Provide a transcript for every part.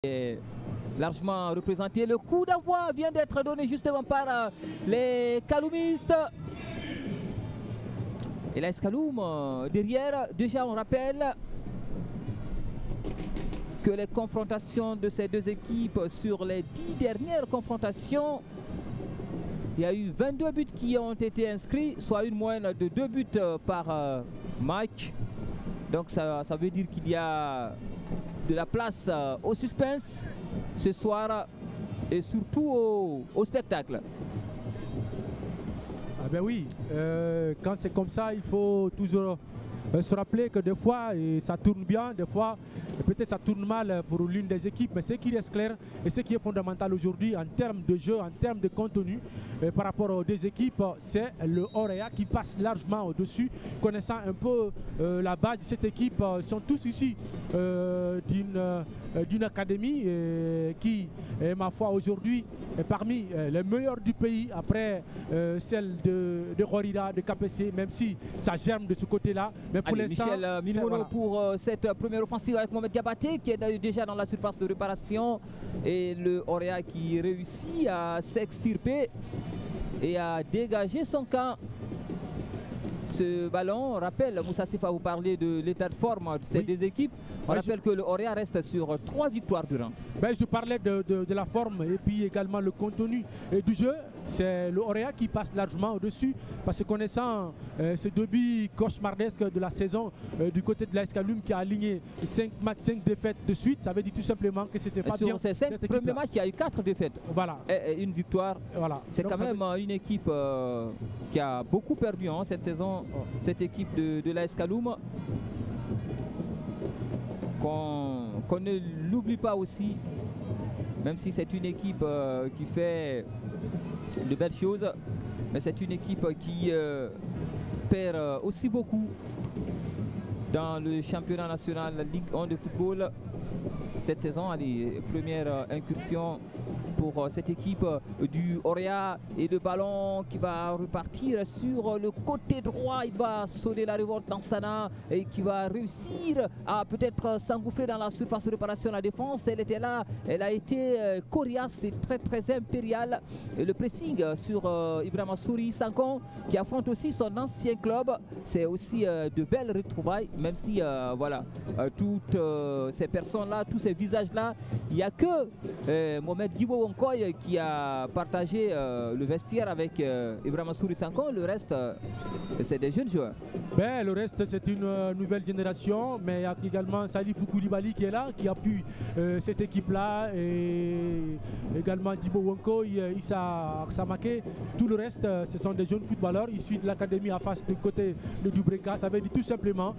est largement représenté. Le coup d'envoi vient d'être donné justement par les Kaloumistes. Et l'AS Kaloum derrière, déjà on rappelle que les confrontations de ces deux équipes sur les 10 dernières confrontations, il y a eu 22 buts qui ont été inscrits, soit une moyenne de 2 buts par match. Donc ça veut dire qu'il y a de la place au suspense ce soir et surtout au spectacle. Ah ben oui, quand c'est comme ça, il faut toujours se rappeler que des fois ça tourne bien, des fois peut-être ça tourne mal pour l'une des équipes, mais ce qui reste clair et ce qui est fondamental aujourd'hui en termes de jeu, en termes de contenu par rapport aux deux équipes, c'est le Orea qui passe largement au-dessus. Connaissant un peu la base de cette équipe, ils sont tous ici d'une académie qui est, ma foi, aujourd'hui est parmi les meilleurs du pays après celle de Rorida, de KPC, même si ça germe de ce côté-là. Mais pour l'instant, Michel Milmono pour cette première offensive avec Mohamed Gabaté qui est déjà dans la surface de réparation, et le Orea qui réussit à s'extirper et à dégager son camp. Ce ballon rappelle, Moussa Sifa, vous parlez de l'état de forme de ces deux équipes. On rappelle que le Orea reste sur 3 victoires de rang. Ben, je parlais de la forme et puis également le contenu du jeu. C'est le Orea qui passe largement au-dessus, parce que connaissant ce début cauchemardesque de la saison du côté de l'AS Kaloum qui a aligné 5 matchs, 5 défaites de suite, ça veut dire tout simplement que c'était pas bien. Sur ces 5 premiers matchs, il y a eu 4 défaites. Voilà. Et une victoire. Voilà. C'est quand même une équipe qui a beaucoup perdu cette saison, cette équipe de l'AS Kaloum. Qu'on ne l'oublie pas aussi, même si c'est une équipe qui fait de belles choses, mais c'est une équipe qui perd aussi beaucoup dans le championnat national Ligue 1 de football cette saison. Allez, première incursion pour cette équipe du Orea, et le ballon qui va repartir sur le côté droit. Il va sonner la révolte dans Sana et qui va réussir à peut-être s'engouffrer dans la surface de réparation. La défense, elle était là, elle a été coriace et très impériale. Et le pressing sur Ibrahima Souri Sankon qui affronte aussi son ancien club, c'est aussi de belles retrouvailles, même si voilà, toutes ces personnes-là, tous ces visages-là, il n'y a que Mohamed Guibo Nkoy qui a partagé le vestiaire avec Ibrahima Souri Sankon. Le reste, c'est des jeunes joueurs. Ben, le reste, c'est une nouvelle génération, mais il y a également Salifou Koulibaly qui est là, qui appuie cette équipe-là, et également Dibo Nkoy, Issa Samake. Tout le reste, ce sont des jeunes footballeurs issus de l'académie à face du côté de Dubreka. Ça veut dire tout simplement,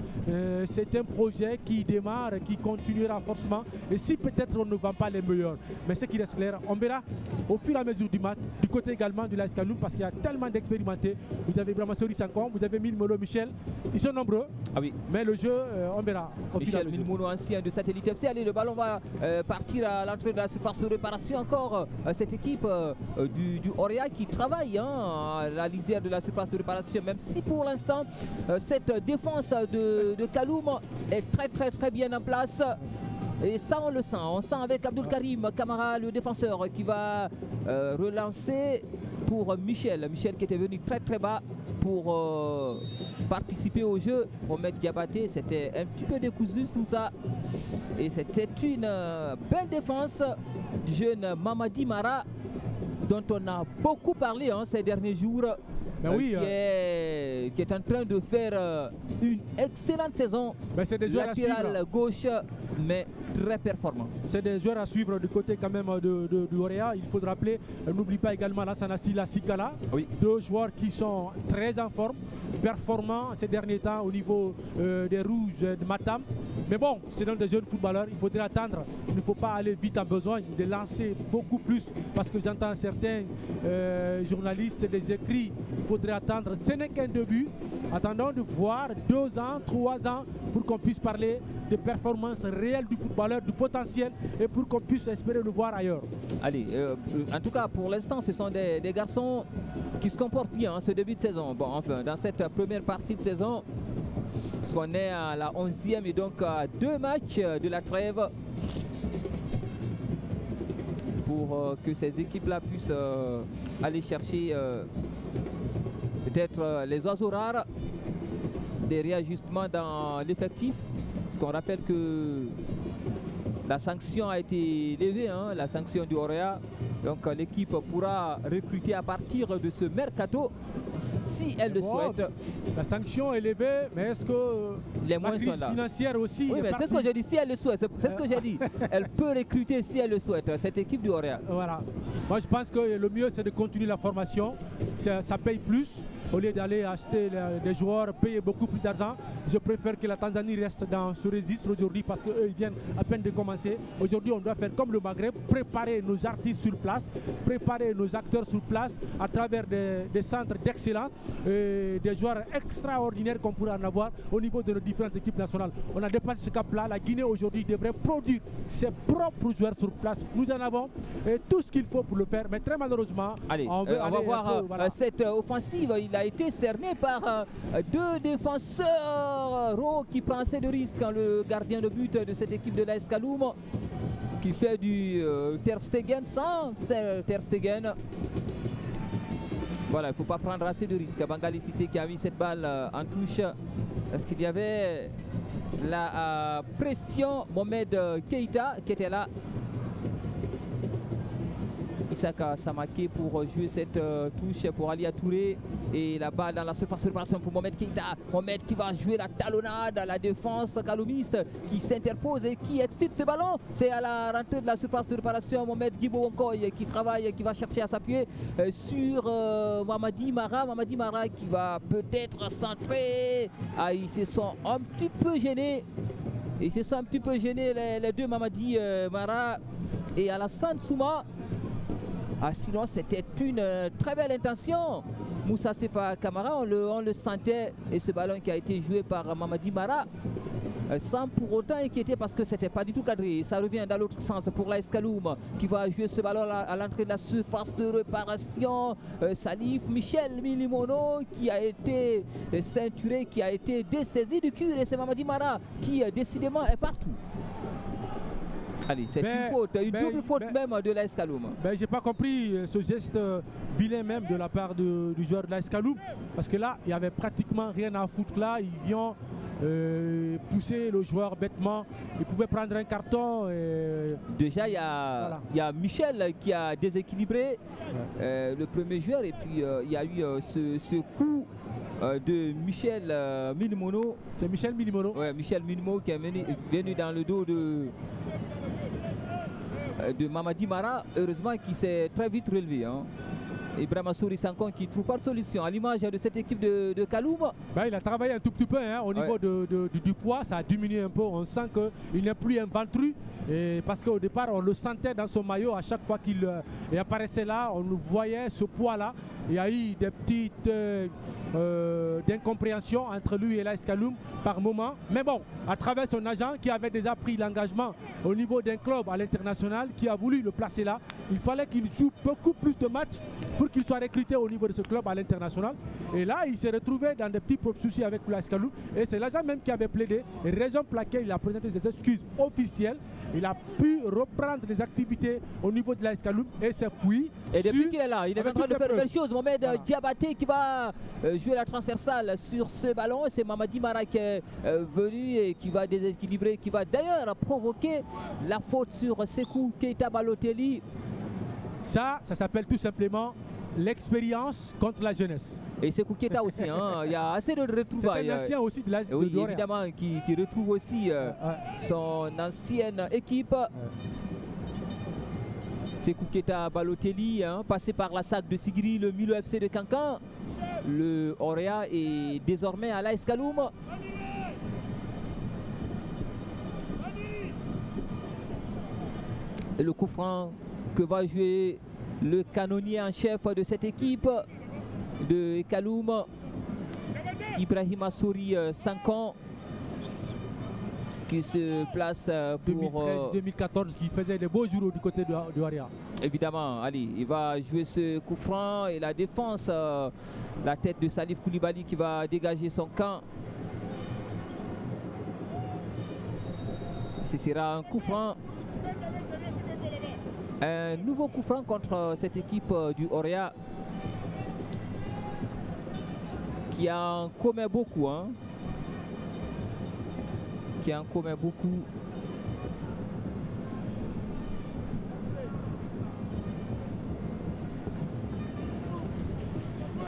c'est un projet qui démarre, qui continuera forcément, et si peut-être on ne vend pas les meilleurs, mais ce qui reste clair, on verra au fur et à mesure du match, du côté également de l'AS Kaloum, parce qu'il y a tellement d'expérimentés. Vous avez Ibrahima Souri Sankon, vous avez Milmono Michel, ils sont nombreux, mais le jeu, on verra au fur et à mesure. Milmono, ancien de Satellite FC. Allez, le ballon va partir à l'entrée de la surface de réparation. Encore cette équipe du Orea qui travaille à la lisière de la surface de réparation, même si pour l'instant cette défense de Kaloum est très bien en place. Et ça, on le sent. On sent avec Abdul Karim Kamara, le défenseur, qui va relancer pour Michel. Michel qui était venu très bas pour participer au jeu. Mohamed Diabaté, c'était un petit peu décousu tout ça. Et c'était une belle défense du jeune Mamadi Mara, dont on a beaucoup parlé ces derniers jours. Ben oui, qui est en train de faire une excellente saison. Ben c'est des joueurs latéral gauche, mais très performant. C'est des joueurs à suivre du côté quand même du Orea. Il faut rappeler, n'oublie pas également Lassana Silla Sikala, deux joueurs qui sont très en forme, performants ces derniers temps au niveau des Rouges de Matam. Mais bon, c'est donc des jeunes footballeurs, il faudrait attendre. Il ne faut pas aller vite en besoin de lancer beaucoup plus, parce que j'entends certains journalistes des écrits. Il faudrait attendre. Ce n'est qu'un début. Attendons de voir 2 ans, 3 ans pour qu'on puisse parler de performances réelles du footballeur, du potentiel, et pour qu'on puisse espérer le voir ailleurs. Allez, en tout cas pour l'instant ce sont des garçons qui se comportent bien ce début de saison. Bon, enfin, dans cette première partie de saison, on est à la 11e et donc à 2 matchs de la trêve. pour que ces équipes-là puissent aller chercher peut-être les oiseaux rares, des réajustements dans l'effectif. Parce qu'on rappelle que la sanction a été levée, hein, la sanction du Orea. Donc l'équipe pourra recruter à partir de ce mercato si elle le souhaite. La sanction est levée, mais est-ce que les la crise financière aussi? Oui, mais c'est ce que j'ai dit, si elle le souhaite. C'est ce que j'ai dit. Elle peut recruter si elle le souhaite, cette équipe du Orea. Voilà. Moi je pense que le mieux c'est de continuer la formation. Ça paye plus. Au lieu d'aller acheter des joueurs, payer beaucoup plus d'argent, je préfère que la Tanzanie reste dans ce registre aujourd'hui parce qu'eux ils viennent à peine de commencer. Aujourd'hui on doit faire comme le Maghreb, préparer nos artistes sur place, préparer nos acteurs sur place à travers des centres d'excellence et des joueurs extraordinaires qu'on pourrait en avoir au niveau de nos différentes équipes nationales. On a dépassé ce cap-là. La Guinée aujourd'hui devrait produire ses propres joueurs sur place. Nous en avons tout ce qu'il faut pour le faire, mais très malheureusement, allez, on va voir voilà. Cette offensive. Il a été cerné par deux défenseurs. Ro qui prend assez de risques, hein, le gardien de but de cette équipe de l'AS Kaloum, qui fait du Ter Stegen sans Ter Stegen. Voilà, il ne faut pas prendre assez de risques. Bangali Cissé qui a mis cette balle en touche. Est-ce qu'il y avait la pression? Mohamed Keita qui était là. Isaka Samake pour jouer cette touche pour Ali Touré. Et la balle dans la surface de réparation pour Mohamed Keita. Mohamed qui va jouer la talonnade à la défense kaloumiste qui s'interpose et qui extirpe ce ballon. C'est à la rentrée de la surface de réparation. Mohamed Gibo Wonkoy qui travaille, qui va chercher à s'appuyer sur Mamadi Mara. Mamadi Mara qui va peut-être centrer. Ah, ils se sont un petit peu gênés. Ils se sont un petit peu gênés les deux Mamadi Mara et Alassane Souma. Ah, sinon c'était une très belle intention. Moussa Sefa Kamara, on le sentait, et ce ballon qui a été joué par Mamadi Mara sans pour autant inquiéter parce que c'était pas du tout cadré. Ça revient dans l'autre sens pour l'AS Kaloum qui va jouer ce ballon à l'entrée de la surface de réparation. Salif Michel Milimono qui a été ceinturé, qui a été dessaisi du cul, et c'est Mamadi Mara qui décidément est partout. Allez, c'est une faute, une double faute même de l'AS Kaloum. J'ai pas compris ce geste vilain même de la part du joueur de l'AS Kaloum, parce que là, il n'y avait pratiquement rien à foutre là. Ils viennent pousser le joueur bêtement. Il pouvait prendre un carton. Déjà, il y a Michel qui a déséquilibré le premier joueur, et puis il y a eu ce coup de Michel Milimono. C'est Michel Milimono. Ouais, Michel Milimono qui est venu dans le dos de Mamadi Mara, heureusement qui s'est très vite relevé. Hein. Ibrahima Souri Sankon qui trouve pas de solution à l'image de cette équipe de Kaloum. Il a travaillé un tout petit peu hein, au niveau du poids, ça a diminué un peu. On sent qu'il n'est plus un ventru. Parce qu'au départ, on le sentait dans son maillot. À chaque fois qu'il apparaissait là, on le voyait, ce poids-là. Il y a eu des petites d'incompréhension entre lui et l'AS Kaloum par moment. Mais bon, à travers son agent qui avait déjà pris l'engagement au niveau d'un club à l'international, qui a voulu le placer là, il fallait qu'il joue beaucoup plus de matchs pour qu'il soit recruté au niveau de ce club à l'international. Et là, il s'est retrouvé dans des petits soucis avec l'AS Kaloum. Et c'est l'agent même qui avait plaidé, et raison pour laquelle il a présenté ses excuses officielles. Il a pu reprendre les activités au niveau de l'AS Kaloum et s'est fouillé. Et depuis qu'il est là, il est en train de faire une belle chose. Mohamed Diabaté qui va jouer la transversale sur ce ballon. C'est Mamadi Mara qui est venu et qui va déséquilibrer, qui va d'ailleurs provoquer la faute sur Sekou Keita Balotelli. Ça s'appelle tout simplement l'expérience contre la jeunesse. Et Sekou Keita aussi, hein, il y a assez de retrouvailles. C'est un ancien aussi de l'AS oui, évidemment, qui retrouve aussi son ancienne équipe. Sekou Keita Balotelli, hein, passé par la SAC de Sigri, le Milo FC de Cancan. Le Orea est désormais à l'AS Kaloum. Et le coup franc que va jouer le canonnier en chef de cette équipe de Kaloum, Ibrahima Souri Sankon, qui se place pour 2013-2014, qui faisait des beaux jours du côté de Orea. Évidemment, allez, il va jouer ce coup franc et la défense, la tête de Salif Koulibaly qui va dégager son camp. Ce sera un coup franc. Un un nouveau coup franc contre cette équipe du Oria qui en commet beaucoup. Qui en commet beaucoup.